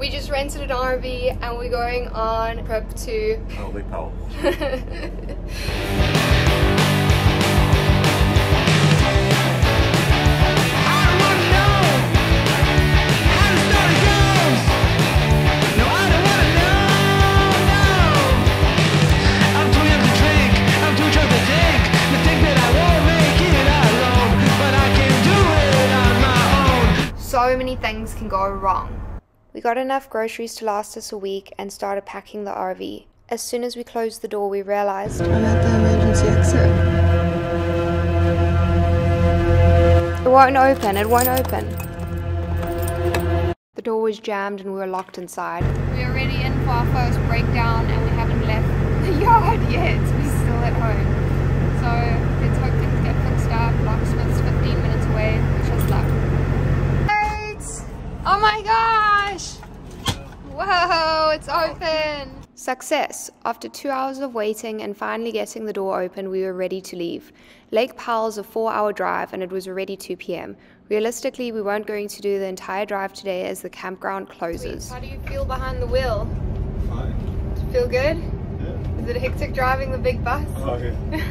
We just rented an RV and we're going on a trip to Holy Powell. So many things can go wrong. We got enough groceries to last us a week and started packing the RV. As soon as we closed the door, we realized I'm at the emergency exit. It won't open. The door was jammed and we were locked inside. We're already in for our first breakdown and we haven't left the yard yet. We're still at home. So let's hope things get fixed up. Locksmith's 15 minutes away, which is luck. Oh my gosh! Whoa, it's open! Success! After 2 hours of waiting and finally getting the door open, we were ready to leave. Lake Powell's a 4-hour drive and it was already 2 p.m. Realistically, we weren't going to do the entire drive today as the campground closes. How do you feel behind the wheel? Fine. Does it feel good? Yeah. Is it hectic driving the big bus? Oh, yeah.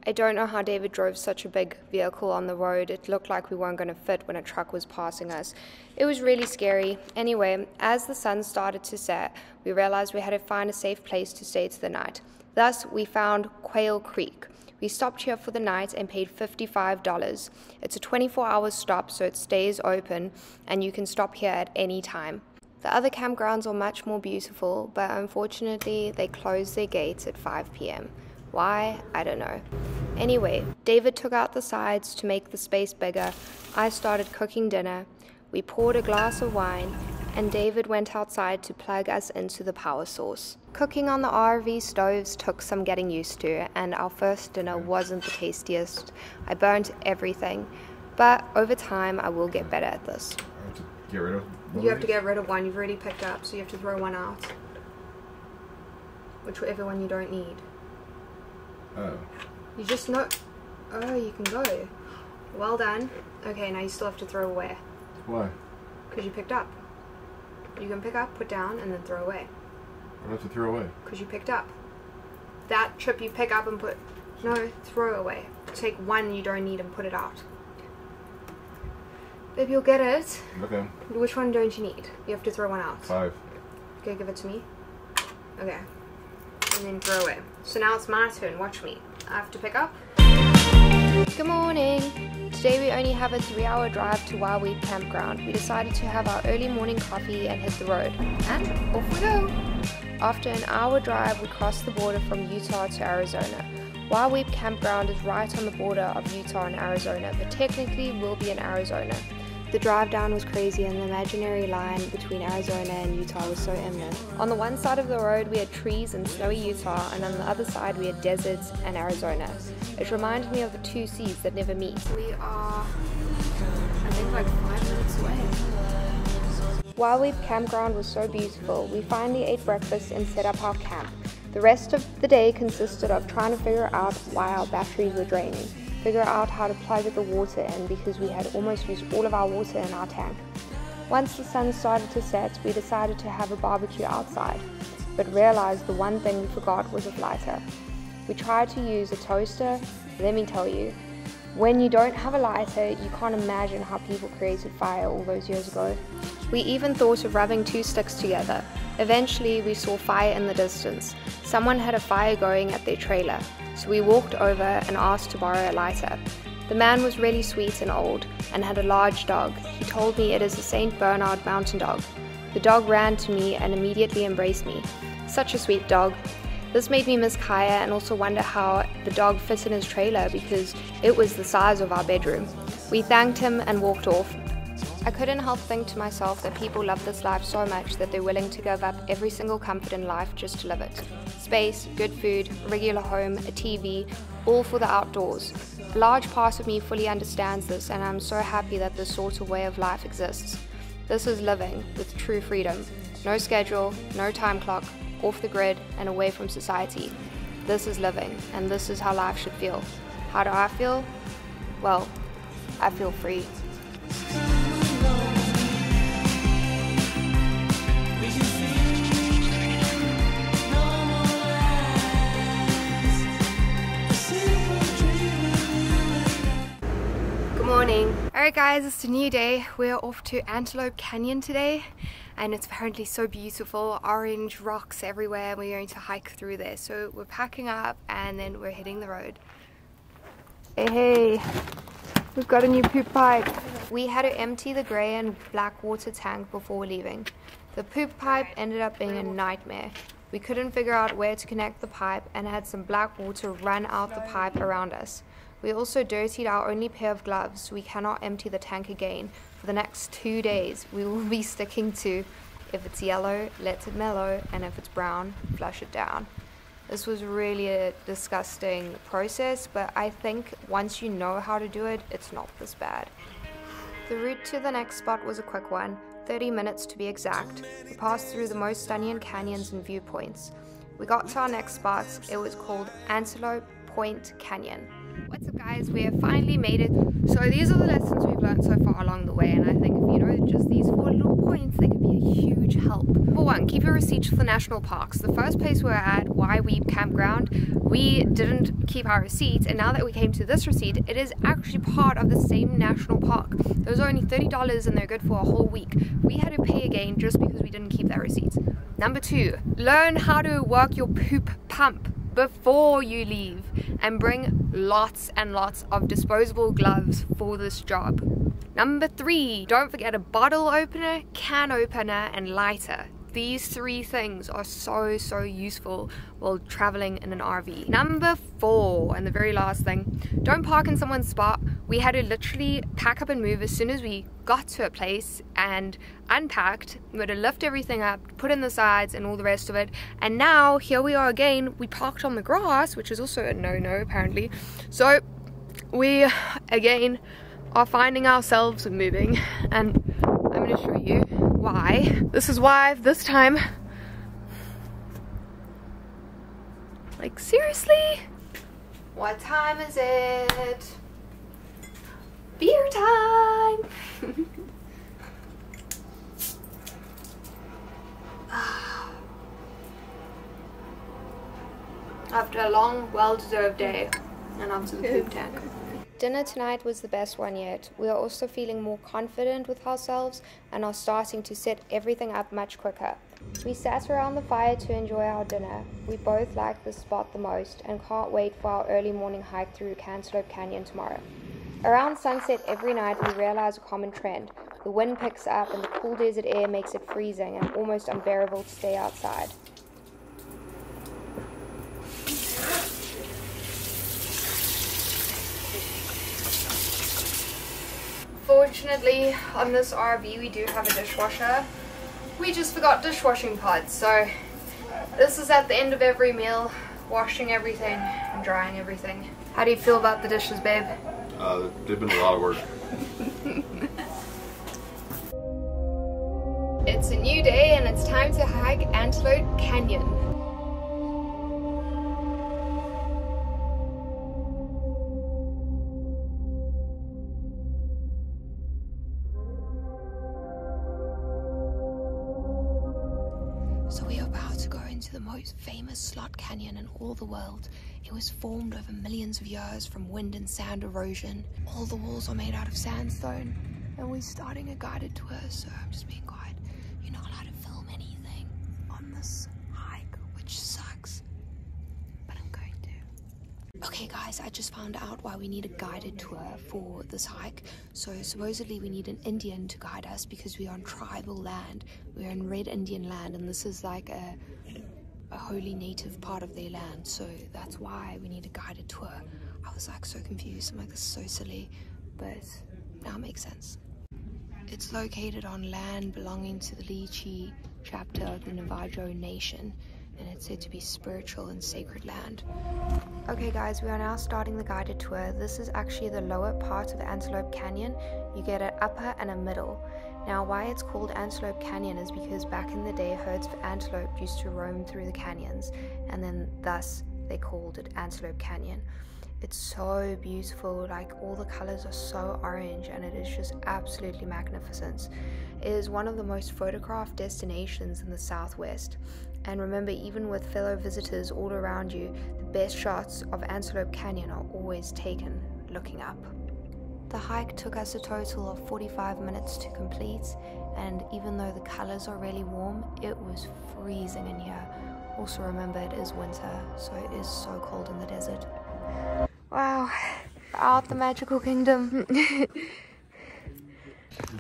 I don't know how David drove such a big vehicle on the road. It looked like we weren't going to fit when a truck was passing us. It was really scary. Anyway, as the sun started to set, we realized we had to find a safe place to stay for the night. Thus, we found Quail Creek. We stopped here for the night and paid $55. It's a 24-hour stop, so it stays open, and you can stop here at any time. The other campgrounds are much more beautiful, but unfortunately, they close their gates at 5 p.m. Why? I don't know. Anyway, David took out the sides to make the space bigger. I started cooking dinner. We poured a glass of wine, and David went outside to plug us into the power source. Cooking on the RV stoves took some getting used to, and our first dinner wasn't the tastiest. I burnt everything, but over time I will get better at this. I have to get rid of one. You have to get rid of one you've already picked up, so you have to throw one out. Whichever one you don't need. Oh. You just know. Oh, you can go. Well done. Okay, now you still have to throw away. Why? Because you picked up. You can pick up, put down, and then throw away. I have to throw away. Because you picked up. That chip you pick up and put. No, throw away. Take one you don't need and put it out. Babe, you'll get it. Okay. Which one don't you need? You have to throw one out. 5. Okay, give it to me. Okay. And then throw away. So now it's my turn. Watch me. I have to pick up. Good morning. Today we only have a 3-hour drive to Werentedanrv campground. We decided to have our early morning coffee and hit the road. And off we go. After an hour drive, we crossed the border from Utah to Arizona. Werentedanrv campground is right on the border of Utah and Arizona, but technically we'll be in Arizona. The drive down was crazy and the imaginary line between Arizona and Utah was so imminent. On the one side of the road we had trees and snowy Utah, and on the other side we had deserts and Arizona. It reminded me of the two seas that never meet. We are, I think, like 5 minutes away. Werentedanrv campground was so beautiful. We finally ate breakfast and set up our camp. The rest of the day consisted of trying to figure out why our batteries were draining. Figure out how to plug the water in because we had almost used all of our water in our tank. Once the sun started to set, we decided to have a barbecue outside, but realized the one thing we forgot was a lighter. We tried to use a toaster. Let me tell you, when you don't have a lighter, you can't imagine how people created fire all those years ago. We even thought of rubbing 2 sticks together. Eventually, we saw fire in the distance. Someone had a fire going at their trailer. So we walked over and asked to borrow a lighter. The man was really sweet and old and had a large dog. He told me it is a St. Bernard mountain dog. The dog ran to me and immediately embraced me. Such a sweet dog. This made me miss Kaya and also wonder how the dog fit in his trailer because it was the size of our bedroom. We thanked him and walked off. I couldn't help think to myself that people love this life so much that they're willing to give up every single comfort in life just to live it. Space, good food, regular home, a TV, all for the outdoors. A large part of me fully understands this, and I'm so happy that this sort of way of life exists. This is living with true freedom. No schedule, no time clock, off the grid and away from society. This is living, and this is how life should feel. How do I feel? Well, I feel free. Alright guys, it's a new day. We're off to Antelope Canyon today and it's apparently so beautiful, orange rocks everywhere. We're going to hike through there. So we're packing up and then we're hitting the road. Hey, we've got a new poop pipe. We had to empty the grey and black water tank before leaving. The poop pipe ended up being a nightmare. We couldn't figure out where to connect the pipe and had some black water run out the pipe around us. We also dirtied our only pair of gloves, so we cannot empty the tank again. For the next 2 days, we will be sticking to, if it's yellow, let it mellow, and if it's brown, flush it down. This was really a disgusting process, but I think once you know how to do it, it's not this bad. The route to the next spot was a quick one, 30 minutes to be exact. We passed through the most stunning canyons and viewpoints. We got to our next spot. It was called Antelope Canyon. What's up guys, we have finally made it. So these are the lessons we've learned so far along the way, and I think if you know just these 4 little points, they could be a huge help. Number 1, keep your receipts for the national parks. The first place we were at, Weeb Campground, we didn't keep our receipts, and now that we came to this receipt, it is actually part of the same national park. Those are only $30 and they're good for a whole week. We had to pay again just because we didn't keep that receipts. Number 2, learn how to work your poop pump before you leave, and bring lots and lots of disposable gloves for this job. Number 3, don't forget a bottle opener, can opener, and lighter. These 3 things are so useful while traveling in an RV. Number 4, and the very last thing, don't park in someone's spot. We had to literally pack up and move as soon as we got to a place and unpacked. We had to lift everything up, put in the sides and all the rest of it. And now here we are again. We parked on the grass, which is also a no-no apparently. So we again are finding ourselves moving, and I'm going to show you why. This is why this time. Like seriously? What time is it? Beer time! After a long, well-deserved day, and onto the poop tank. Dinner tonight was the best one yet. We are also feeling more confident with ourselves and are starting to set everything up much quicker. We sat around the fire to enjoy our dinner. We both like this spot the most and can't wait for our early morning hike through Antelope Canyon tomorrow. Around sunset every night we realize a common trend. The wind picks up and the cool desert air makes it freezing and almost unbearable to stay outside. Fortunately, on this RV we do have a dishwasher. We just forgot dishwashing pods, so this is at the end of every meal, washing everything and drying everything. How do you feel about the dishes, babe? They've been a lot of work. It's a new day and it's time to hike Antelope Canyon. So we are about to go into the most famous slot canyon in all the world. It was formed over millions of years from wind and sand erosion. All the walls are made out of sandstone. And we're starting a guided tour, so I'm just being quiet. You're not allowed to film anything on this hike, which sucks. But I'm going to. Okay guys, I just found out why we need a guided tour for this hike. So supposedly we need an Indian to guide us because we're on tribal land. We're in Red Indian land, and this is like a holy native part of their land. So that's why we need a guided tour. I was like so confused. I'm like, this is so silly, but now it makes sense. It's located on land belonging to the Lichi chapter of the Navajo Nation, and it's said to be spiritual and sacred land. Okay guys, we are now starting the guided tour. This is actually the lower part of Antelope Canyon. You get an upper and a middle. Now why it's called Antelope Canyon is because back in the day herds of antelope used to roam through the canyons, and then thus they called it Antelope Canyon. It's so beautiful, like all the colors are so orange and it is just absolutely magnificent. It is one of the most photographed destinations in the Southwest. And remember, even with fellow visitors all around you, the best shots of Antelope Canyon are always taken looking up. The hike took us a total of 45 minutes to complete, and even though the colors are really warm, it was freezing in here. Also remember, it is winter, so it is so cold in the desert. Wow, out the magical kingdom.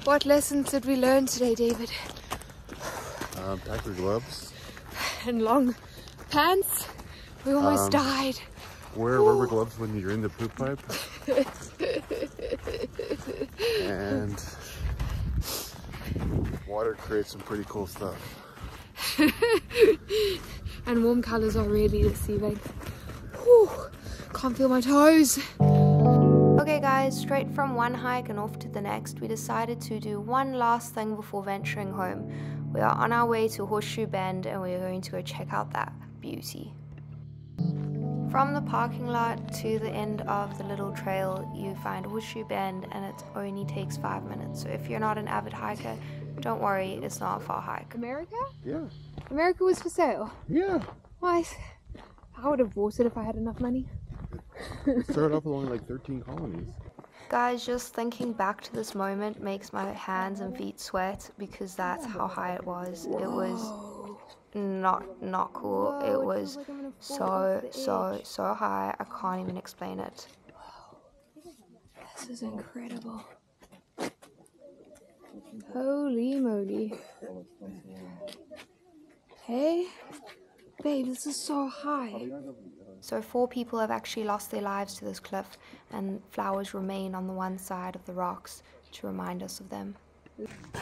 What lessons did we learn today, David? Pack your gloves. And long pants. We almost died. Wear rubber gloves when you're in the poop pipe. And water creates some pretty cool stuff. And warm colors are really deceiving. Whew, can't feel my toes. Okay guys, straight from one hike and off to the next, we decided to do one last thing before venturing home. We are on our way to Horseshoe Bend and we are going to go check out that beauty. From the parking lot to the end of the little trail, you find Horseshoe Bend and it only takes 5 minutes. So if you're not an avid hiker, don't worry, it's not a far hike. America? Yeah. America was for sale? Yeah. Nice. I would have bought it if I had enough money. It started off with only like 13 colonies. Guys, just thinking back to this moment makes my hands and feet sweat because that's how high it was. Whoa. It was not cool. Whoa, it was so high. I can't even explain it. This is incredible. Holy moly. Hey, babe, this is so high. So 4 people have actually lost their lives to this cliff, and flowers remain on the one side of the rocks to remind us of them.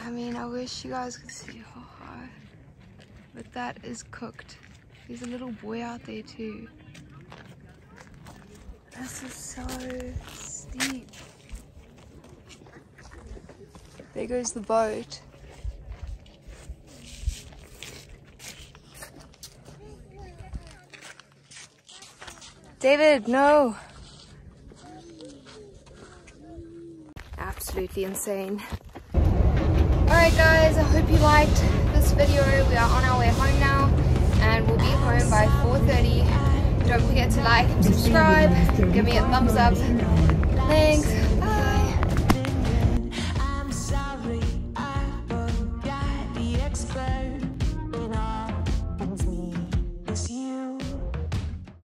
I mean, I wish you guys could see how high, but that is cooked. There's a little boy out there too. This is so steep. There goes the boat. David, no! Absolutely insane. Alright guys, I hope you liked this video. We are on our way home now and we'll be home by 4:30. Don't forget to like and subscribe. Give me a thumbs up. Thanks.